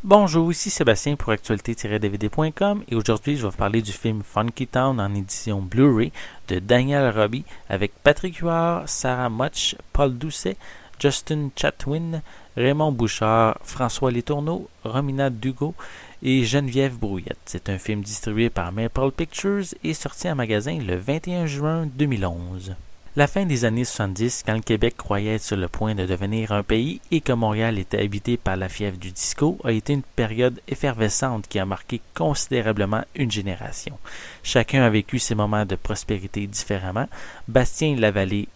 Bonjour, ici Sébastien pour actualité-dvd.com et aujourd'hui je vais vous parler du film Funky Town en édition Blu-ray de Daniel Roby avec Patrick Huard, Sarah Mutch, Paul Doucet, Justin Chatwin, Raymond Bouchard, François Letourneau, Romina Dugo et Geneviève Brouillette. C'est un film distribué par Maple Pictures et sorti en magasin le 21 juin 2011. La fin des années 70, quand le Québec croyait être sur le point de devenir un pays et que Montréal était habité par la fièvre du disco, a été une période effervescente qui a marqué considérablement une génération. Chacun a vécu ses moments de prospérité différemment. Bastien Lavallée,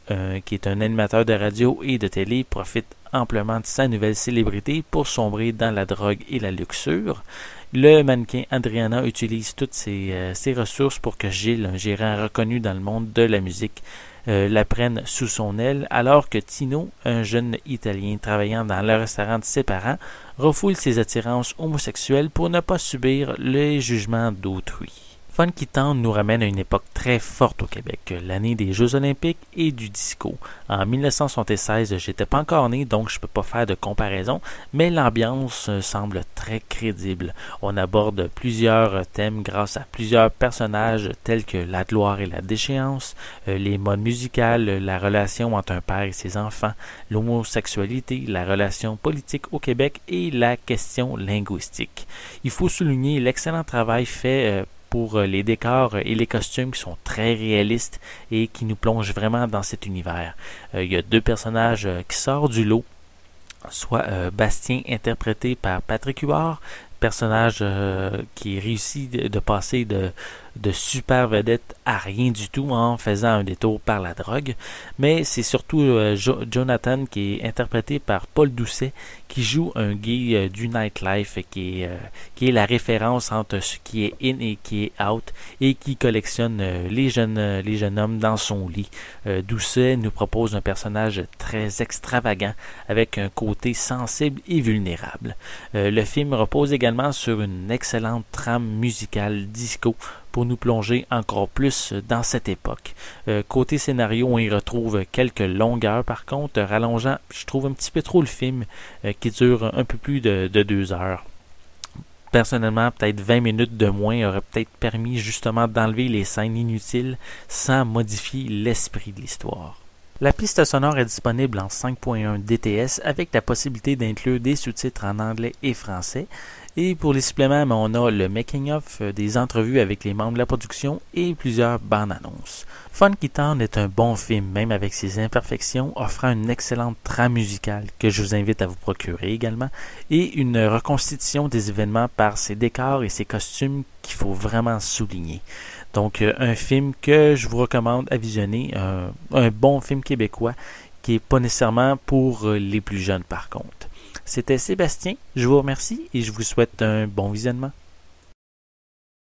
qui est un animateur de radio et de télé, profite amplement de sa nouvelle célébrité pour sombrer dans la drogue et la luxure. Le mannequin Adriana utilise toutes ses ressources pour que Gilles, un gérant reconnu dans le monde de la musique, la prenne sous son aile, alors que Tino, un jeune Italien travaillant dans le restaurant de ses parents, refoule ses attirances homosexuelles pour ne pas subir les jugements d'autrui. Funky Town nous ramène à une époque très forte au Québec, l'année des Jeux olympiques et du disco. En 1976, j'étais pas encore né, donc je peux pas faire de comparaison, mais l'ambiance semble très crédible. On aborde plusieurs thèmes grâce à plusieurs personnages tels que la gloire et la déchéance, les modes musicales, la relation entre un père et ses enfants, l'homosexualité, la relation politique au Québec et la question linguistique. Il faut souligner l'excellent travail fait pour les décors et les costumes qui sont très réalistes et qui nous plongent vraiment dans cet univers. Il y a deux personnages qui sortent du lot, soit Bastien interprété par Patrick Huard, personnage qui réussit de passer de super vedette à rien du tout en faisant un détour par la drogue, mais c'est surtout Jonathan qui est interprété par Paul Doucet qui joue un gay du nightlife qui est la référence entre ce qui est in et qui est out et qui collectionne les jeunes hommes dans son lit. Doucet nous propose un personnage très extravagant avec un côté sensible et vulnérable. Le film repose également sur une excellente trame musicale disco pour nous plonger encore plus dans cette époque. Côté scénario, on y retrouve quelques longueurs par contre, rallongeant, je trouve un petit peu trop le film qui dure un peu plus de 2 heures. Personnellement, peut-être 20 minutes de moins aurait peut-être permis justement d'enlever les scènes inutiles sans modifier l'esprit de l'histoire. La piste sonore est disponible en 5.1 DTS avec la possibilité d'inclure des sous-titres en anglais et français. Et pour les suppléments, on a le making-of, des entrevues avec les membres de la production et plusieurs bandes-annonces. Funky Town est un bon film, même avec ses imperfections, offrant une excellente trame musicale que je vous invite à vous procurer également, et une reconstitution des événements par ses décors et ses costumes qu'il faut vraiment souligner. Donc, un film que je vous recommande à visionner, un bon film québécois qui n'est pas nécessairement pour les plus jeunes par contre. C'était Sébastien, je vous remercie et je vous souhaite un bon visionnement.